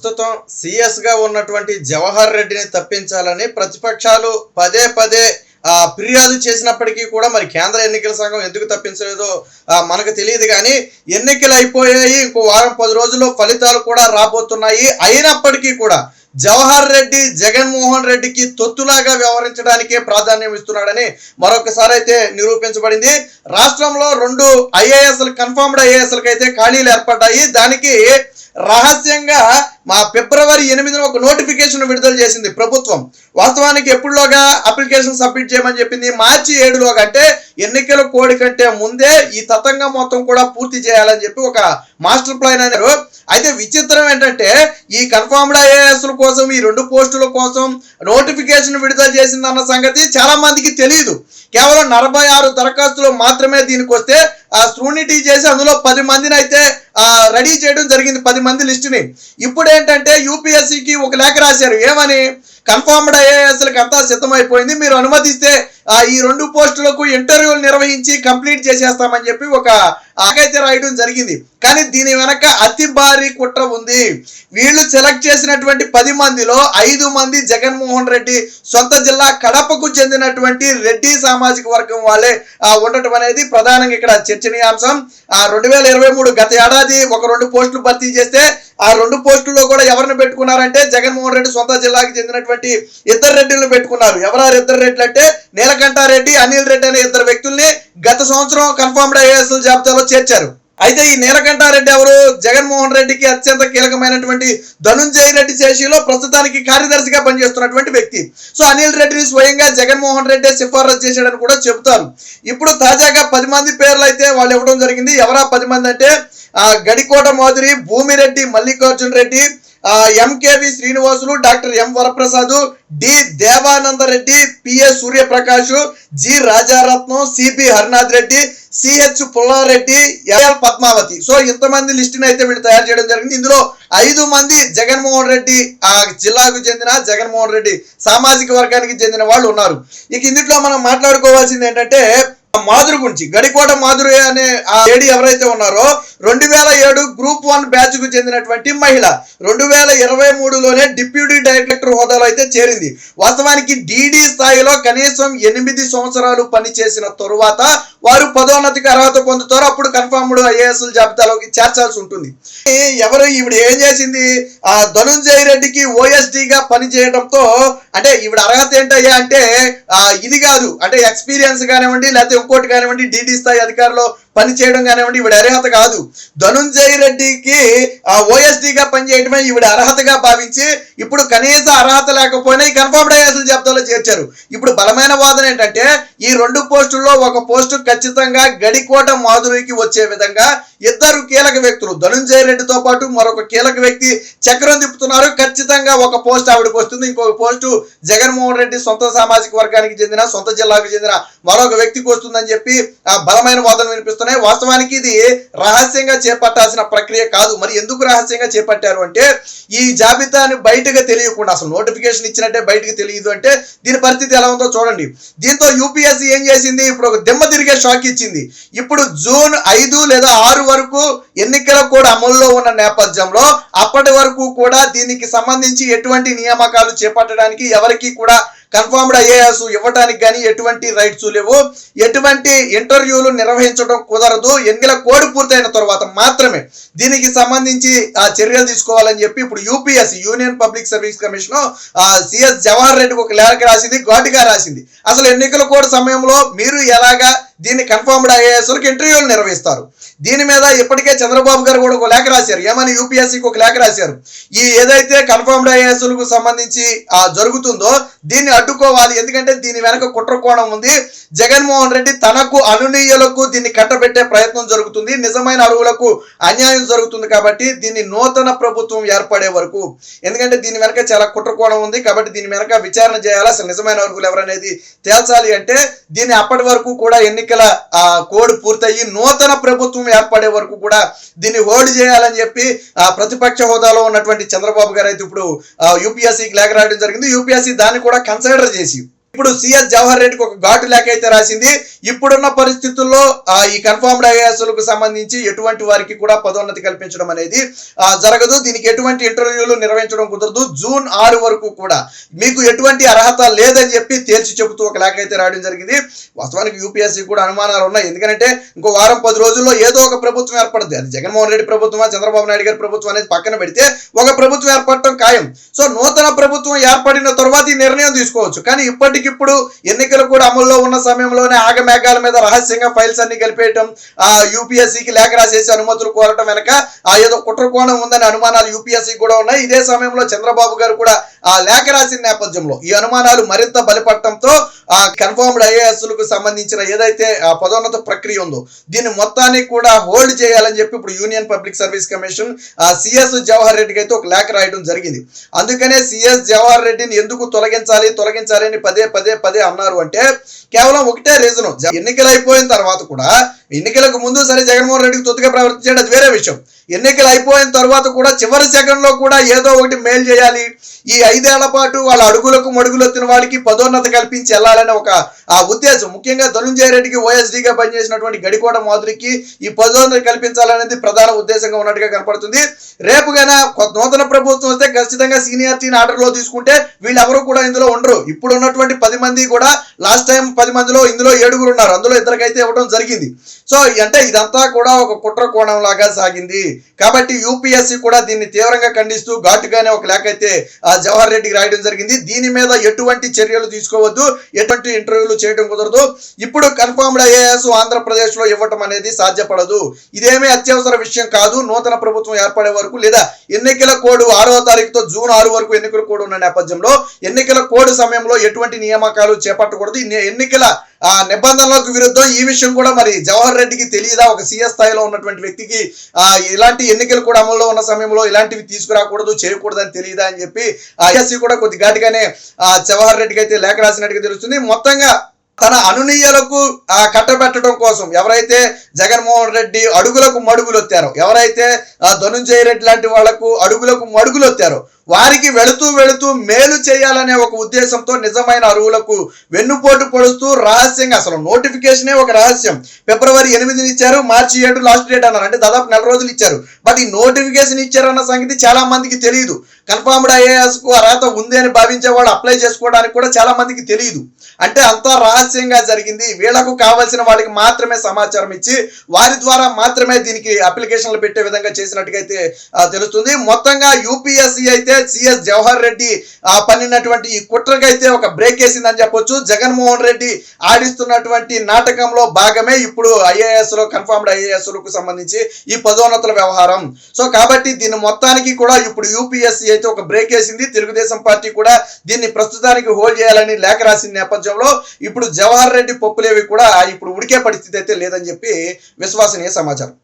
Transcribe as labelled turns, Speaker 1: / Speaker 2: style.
Speaker 1: ప్రస్తుతం సీఎస్ గా ఉన్నటువంటి జవహర్ రెడ్డిని తప్పించాలని ప్రతిపక్షాలు పదే పదే ఫిర్యాదు చేసినప్పటికీ కూడా మరి కేంద్ర ఎన్నికల సంఘం ఎందుకు తప్పించలేదో మనకు తెలియదు. కానీ ఎన్నికలు అయిపోయాయి, ఇంకో వారం 10 రోజుల్లో ఫలితాలు కూడా రాబోతున్నాయి. అయినప్పటికీ కూడా జవహర్ రెడ్డి జగన్మోహన్ రెడ్డికి తొత్తులాగా వ్యవహరించడానికే ప్రాధాన్యం ఇస్తున్నాడని మరొకసారి అయితే నిరూపించబడింది. రాష్ట్రంలో 2 ఐఏఎస్లు కన్ఫర్మ్డ్ ఐఏఎస్లకు అయితే ఖాళీలు ఏర్పడ్డాయి. దానికి రహస్యంగా ఫిబ్రవరి 8న ఒక నోటిఫికేషన్ విడుదల చేసింది ప్రభుత్వం. వాస్తవానికి ఎప్పుడులోగా అప్లికేషన్ సబ్మిట్ చేయమని చెప్పింది, మార్చి 7లోగా, అంటే ఎన్నికల కోడ్ కంటే ముందే ఈ తతంగం మొత్తం కూడా పూర్తి చేయాలని చెప్పి ఒక మాస్టర్ ప్లాన్ అన్నారు. అయితే విచిత్రం ఏంటంటే ఈ కన్ఫర్మ్డ్ ఐఏఎస్ల కోసం, ఈ 2 పోస్టుల కోసం నోటిఫికేషన్ విడుదల చేసిందన్న సంగతి చాలా మందికి తెలియదు. కేవలం 46 దరఖాస్తులు మాత్రమే దీనికి వస్తే స్క్రూనిటీ చేసి అందులో 10 మందిని అయితే రెడీ చేయడం జరిగింది, 10 మంది లిస్టుని. ఇప్పుడు ఏంటంటే యూపీఎస్సీకి ఒక లేఖ రాశారు. ఏమని? కన్ఫర్మ్డ్ ఐఏఎస్లకు అంతా సిద్ధమైపోయింది, మీరు అనుమతిస్తే ఈ 2 పోస్టులకు ఇంటర్వ్యూలు నిర్వహించి కంప్లీట్ చేసేస్తామని చెప్పి ఒక ఆగైతే రాయడం జరిగింది. కానీ దీని వెనక అతి భారీ కుట్ర ఉంది. వీళ్ళు సెలెక్ట్ చేసినటువంటి 10 మందిలో 5 మంది జగన్మోహన్ రెడ్డి సొంత జిల్లా కడపకు చెందినటువంటి రెడ్డి సామాజిక వర్గం వాళ్ళే ఉండటం అనేది ప్రధానంగా ఇక్కడ చర్చనీయాంశం. 2023 గత ఏడాది ఒక 2 పోస్టులు భర్తీ చేస్తే ఆ 2 పోస్టుల్లో కూడా ఎవరిని పెట్టుకున్నారంటే జగన్మోహన్ రెడ్డి సొంత జిల్లాకి చెందినటువంటి 2 రెడ్డిలను పెట్టుకున్నారు. ఎవరు 2 రెడ్లు అంటే నీలకంఠారెడ్డి, అనిల్ రెడ్డి అనే 2 వ్యక్తుల్ని గత సంవత్సరం కన్ఫర్మ్డ్ ఐఏఎస్ జాబితాలో చేర్చారు. అయితే ఈ నీలకంఠారెడ్డి ఎవరు? జగన్మోహన్ రెడ్డికి అత్యంత కీలకమైనటువంటి ధనుంజయ రెడ్డి శేషిలో ప్రస్తుతానికి కార్యదర్శిగా పనిచేస్తున్నటువంటి వ్యక్తి. సో అనిల్ రెడ్డిని స్వయంగా జగన్మోహన్ రెడ్డి సిఫారసు చేశాడని కూడా చెబుతారు. ఇప్పుడు తాజాగా 10 మంది పేర్లు అయితే వాళ్ళు ఇవ్వడం జరిగింది. ఎవరా 10 మంది అంటే Gadikota Madhuri, Bhumireddy Mallikarjun Reddy, MKV Srinivasulu, doctor M Varaprasad, D Devananda Reddy, PS Suryaprakash, G Rajaratnam, CB Harinath Reddy, CH Pullareddy, L Padmavathi. So ఇంతమంది లిస్టుని అయితే వీళ్ళు తయారు చేయడం జరిగింది. ఇందులో 5 మంది జగన్మోహన్ రెడ్డి జిల్లాకు చెందిన, జగన్మోహన్ రెడ్డి సామాజిక వర్గానికి చెందిన వాళ్ళు ఉన్నారు. ఇక ఇందులో మనం మాట్లాడుకోవాల్సింది ఏంటంటే మాధురి గురించి. గడికోట మాధురి అనే ఆ లేడీ ఎవరైతే ఉన్నారో 2007 గ్రూప్ 1 బ్యాచ్ కు చెందినటువంటి మహిళ 2023లోనే డిప్యూటీ డైరెక్టర్ హోదాలో అయితే చేరింది. వాస్తవానికి డిడి స్థాయిలో కనీసం 8 సంవత్సరాలు పనిచేసిన తరువాత వారు పదోన్నతికి అర్హత పొందుతారు. అప్పుడు కన్ఫర్మ్డ్ ఐఏఎస్ జాబితాలోకి చేర్చాల్సి ఉంటుంది. ఎవరు ఈవిడ ఏం చేసింది? ధనుంజయ రెడ్డికి ఓఎస్డీగా పనిచేయడంతో, అంటే ఈవిడ అర్హత ఏంటయ్యా అంటే ఇది కాదు, అంటే ఎక్స్పీరియన్స్ కానివ్వండి, లేకపోతే ఇంకోటి కానివ్వండి, డిడి స్థాయి అధికారులు పనిచేయడం కానివ్వండి, ఈవిడ అర్హత కాదు. ధనుంజయ రెడ్డికి ఓఎస్డీగా పనిచేయడమే ఈవిడ అర్హతగా భావించి ఇప్పుడు కనీస అర్హత లేకపోయినా ఈ కన్ఫర్మ్డ్ ఐఏఎస్ జాబితాలో చేర్చారు. ఇప్పుడు బలమైన వాదన ఏంటంటే ఈ 2 పోస్టుల్లో ఒక పోస్టు ఖచ్చితంగా గడికోట మాధురికి వచ్చే విధంగా 2 కీలక వ్యక్తులు, ధనుంజయ రెడ్డితో పాటు మరొక కీలక వ్యక్తి చక్రం తిప్పుతున్నారు. ఖచ్చితంగా ఒక పోస్ట్ ఆవిడకి వస్తుంది, ఇంకొక పోస్టు జగన్మోహన్ రెడ్డి సొంత సామాజిక వర్గానికి చెందిన, సొంత జిల్లాకు చెందిన మరొక వ్యక్తికి వస్తుందని చెప్పి బలమైన వాదన వినిపిస్తున్నారు. వాస్తవానికి ఇది రహస్యంగా చేపట్టాల్సిన ప్రక్రియ కాదు. మరి ఎందుకు రహస్యంగా చేపట్టారు అంటే ఈ జాబితాని బయటగా తెలియకుండా, అసలు నోటిఫికేషన్ ఇచ్చినట్టే బయటకు తెలియదు అంటే దీని పరిస్థితి ఎలా ఉందో చూడండి. దీంతో యూపీఎస్సీ ఏం చేసింది? ఇప్పుడు ఒక దిమ్మ తిరిగే షాక్ ఇచ్చింది. ఇప్పుడు జూన్ 5 లేదా 6 వరకు ఎన్నికల కోడ్ అమల్లో ఉన్న నేపథ్యంలో అప్పటి వరకు కూడా దీనికి సంబంధించి ఎటువంటి నియామకాలు చేపట్టడానికి ఎవరికి కూడా కన్ఫర్మ్డ్ ఐఏఎస్ ఇవ్వడానికి కానీ ఎటువంటి రైట్స్ లేవు, ఎటువంటి ఇంటర్వ్యూలు నిర్వహించడం కుదరదు. ఎన్నికల కోడ్ పూర్తయిన తర్వాత మాత్రమే దీనికి సంబంధించి చర్యలు తీసుకోవాలని చెప్పి ఇప్పుడు UPSC, union public service commission, CS Jawahar రెడ్డికి ఒక లేఖ రాసింది, ఘాటుగా రాసింది. అసలు ఎన్నికల కోడ్ సమయంలో మీరు ఎలాగా దీన్ని కన్ఫర్మ్డ్ ఐఏఎస్లకు ఇంటర్వ్యూలు నిర్వహిస్తారు? దీని మీద ఇప్పటికే చంద్రబాబు గారు కూడా ఒక లేఖ రాశారు. ఏమని? యూపీఎస్సీకి ఒక లేఖ రాశారు. ఈ ఏదైతే కన్ఫర్మ్డ్ ఐఏఎస్లకు సంబంధించి జరుగుతుందో దీన్ని అడ్డుకోవాలి, ఎందుకంటే దీని వెనక కుట్ర కోణం ఉంది. జగన్మోహన్ రెడ్డి తనకు అనునీయులకు దీన్ని కట్టబెట్టే ప్రయత్నం జరుగుతుంది, నిజమైన అర్హులకు అన్యాయం జరుగుతుంది. కాబట్టి దీన్ని నూతన ప్రభుత్వం ఏర్పడే వరకు, ఎందుకంటే దీని వెనక చాలా కుట్ర కోణం ఉంది కాబట్టి దీని వెనక విచారణ చేయాలి, అసలు నిజమైన అర్హులు ఎవరనేది తేల్చాలి. అంటే దీన్ని అప్పటి వరకు కూడా ఎన్నికల కోడ్ పూర్తయి నూతన ప్రభుత్వం ఏర్పడే వరకు కూడా దీన్ని హోల్డ్ చేయాలని చెప్పి ప్రతిపక్ష హోదాలో ఉన్నటువంటి చంద్రబాబు గారు అయితే ఇప్పుడు యూపీఎస్సీకి లేఖ రాయడం జరిగింది. యూపీఎస్సీ దాన్ని కూడా కన్సిడర్ చేసి ఇప్పుడు సిఎస్ జవహర్ రెడ్డికి ఒక ఘాటు లేఖ అయితే రాసింది. ఇప్పుడున్న పరిస్థితుల్లో ఈ కన్ఫర్మ్డ్ ఐఏఎస్లకు సంబంధించి ఎటువంటి వారికి కూడా పదోన్నతి కల్పించడం అనేది జరగదు. దీనికి ఎటువంటి ఇంటర్వ్యూలు నిర్వహించడం కుదరదు. జూన్ 6 వరకు కూడా మీకు ఎటువంటి అర్హత లేదని చెప్పి తేల్చి చెబుతూ ఒక లేఖ అయితే రాయడం జరిగింది. వాస్తవానికి యూపీఎస్సీ కూడా అనుమానాలు ఉన్నాయి. ఎందుకంటే ఇంకో వారం 10 రోజుల్లో ఏదో ఒక ప్రభుత్వం ఏర్పడుతుంది. అది జగన్మోహన్ రెడ్డి ప్రభుత్వమా చంద్రబాబు నాయుడు గారి ప్రభుత్వం అనేది పక్కన పెడితే ఒక ప్రభుత్వం ఏర్పడటం ఖాయం. సో నూతన ప్రభుత్వం ఏర్పడిన తర్వాత ఈ నిర్ణయం తీసుకోవచ్చు. కానీ ఇప్పటికిప్పుడు ఎన్నికలు కూడా అమల్లో ఉన్న సమయంలోనే ఆగమేఘాల మీద రహస్యంగా ఫైల్స్ అన్ని కలిపేయటం, యూపీఎస్సీకి లేఖ రాసేసి అనుమతులు కోరటం వెనక ఏదో కుట్రకోణం ఉందని అనుమానాలు యూపీఎస్సీ కూడా ఉన్నాయి. ఇదే సమయంలో చంద్రబాబు గారు కూడా లేఖ రాసిన నేపథ్యంలో ఈ అనుమానాలు మరింత బలపడటంతో కన్ఫర్మ్డ్ ఐఏఎస్లకు సంబంధించిన ఏదైతే పదోన్నత ప్రక్రియ ఉందో దీన్ని మొత్తాన్ని కూడా హోల్డ్ చేయాలని చెప్పి ఇప్పుడు union public service commission CS Jawahar రెడ్డికి అయితే ఒక లేఖ రాయడం జరిగింది. అందుకనే సిఎస్ జవహర్ రెడ్డిని ఎందుకు తొలగించాలి అని పదే అన్నారు అంటే కేవలం ఒకటే రీజను. ఎన్నికలు అయిపోయిన తర్వాత కూడా, ఎన్నికలకు ముందు సరే జగన్మోహన్ రెడ్డికి తొత్తుగా ప్రవర్తించాడు, అది వేరే విషయం. ఎన్నికలు అయిపోయిన తర్వాత కూడా చివరి సెకండ్లో కూడా ఏదో ఒకటి మేలు చేయాలి, ఈ 5 ఏళ్ల పాటు వాళ్ళ అడుగులకు మడుగులొత్తిన వాడికి పదోన్నత కల్పించి వెళ్ళాలనే ఒక ఉద్దేశం. ముఖ్యంగా ధనుంజయ రెడ్డికి ఓఎస్డీగా పనిచేసినటువంటి గడికోట మాధురికి ఈ పదోన్నత కల్పించాలనేది ప్రధాన ఉద్దేశంగా ఉన్నట్టుగా కనపడుతుంది. రేపుగానే నూతన ప్రభుత్వం వస్తే ఖచ్చితంగా సీనియారిటీని ఆర్డర్లో తీసుకుంటే వీళ్ళెవరూ కూడా ఇందులో ఉండరు. ఇప్పుడు ఉన్నటువంటి 10 మంది కూడా లాస్ట్ టైం 10 మందిలో ఇందులో 7 ఉన్నారు. అందులో 2 ఇవ్వడం జరిగింది. సో అంటే ఇదంతా కూడా ఒక కుట్ర కోణం లాగా సాగింది. కాబట్టి యూపీఎస్సీ కూడా దీన్ని తీవ్రంగా ఖండిస్తూ ఘాటుగానే ఒక లేఖ అయితే జవహర్ రెడ్డికి రాయడం జరిగింది. దీని మీద ఎటువంటి చర్యలు తీసుకోవద్దు, ఎటువంటి ఇంటర్వ్యూలు చేయడం కుదరదు. ఇప్పుడు కన్ఫర్మ్డ్ ఐఏఎస్ ఆంధ్రప్రదేశ్ లో ఇవ్వటం అనేది సాధ్యపడదు. ఇదేమీ అత్యవసర విషయం కాదు. నూతన ప్రభుత్వం ఏర్పడే వరకు లేదా ఎన్నికల కోడ్ 6వ తారీఖుతో జూన్ 6 వరకు ఎన్నికల కోడ్ ఉన్న నేపథ్యంలో ఎన్నికల కోడ్ సమయంలో ఎటువంటి నియామకాలు చేపట్టకూడదు. ఎన్నికల నిబంధనలకు విరుద్ధం. ఈ విషయం కూడా మరి జవహర్ రెడ్డికి తెలియదా? ఒక సీఎస్ స్థాయిలో ఉన్నటువంటి వ్యక్తికి ఇలాంటి ఎన్నికలు కూడా అమల్లో ఉన్న సమయంలో ఇలాంటివి తీసుకురాకూడదు, చేయకూడదు అని తెలియదా అని చెప్పి ఐఎస్సీ కూడా కొద్ది ఘాటుగానే జవహర్ రెడ్డికి అయితే లేఖ రాసినట్టుగా తెలుస్తుంది. మొత్తంగా తన అనునీయులకు కట్టబెట్టడం కోసం ఎవరైతే జగన్మోహన్ రెడ్డి అడుగులకు మడుగులొత్తారో, ఎవరైతే ధనుంజయ రెడ్డి లాంటి వాళ్లకు అడుగులకు మడుగులొత్తారో వారికి వెళుతూ మేలు చేయాలనే ఒక ఉద్దేశంతో నిజమైన అర్హులకు వెన్నుపోటు పొడుస్తూ రహస్యంగా, అసలు నోటిఫికేషనే ఒక రహస్యం. ఫిబ్రవరి 8 ఇచ్చారు, మార్చి 7 లాస్ట్ డేట్ అన్నారు. అంటే దాదాపు 4 రోజులు ఇచ్చారు. బట్ ఈ నోటిఫికేషన్ ఇచ్చారన్న సంగతి చాలా మందికి తెలియదు. కన్ఫర్మ్డ్ ఐఏఎస్ కు అర్హత ఉంది అని భావించే వాళ్ళు అప్లై చేసుకోవడానికి కూడా చాలా మందికి తెలియదు. అంటే అంతా రహస్యంగా జరిగింది. వీళ్లకు కావాల్సిన వాళ్ళకి మాత్రమే సమాచారం ఇచ్చి వారి ద్వారా మాత్రమే దీనికి అప్లికేషన్లు పెట్టే విధంగా చేసినట్టుగా అయితే తెలుస్తుంది. మొత్తంగా యూపీఎస్సీ అయితే సిఎస్ జవహర్ రెడ్డి పన్నినటువంటి ఈ కుట్రకైతే ఒక బ్రేక్ వేసిందని చెప్పొచ్చు. జగన్మోహన్ రెడ్డి ఆడిస్తున్నటువంటి నాటకంలో భాగమే ఇప్పుడు ఐఏఎస్ లో కన్ఫర్మ్డ్ ఐఏఎస్ లకు సంబంధించి ఈ పదోన్నతుల వ్యవహారం. సో కాబట్టి దీన్ని మొత్తానికి కూడా ఇప్పుడు యూపీఎస్సీ అయితే ఒక బ్రేక్ వేసింది. తెలుగుదేశం పార్టీ కూడా దీన్ని ప్రస్తుతానికి హోల్డ్ చేయాలని లేఖ రాసిన నేపథ్యంలో ఇప్పుడు జవహర్ రెడ్డి పప్పులేవి కూడా ఇప్పుడు ఉడికే పరిస్థితి అయితే లేదని చెప్పి విశ్వసనీయ సమాచారం.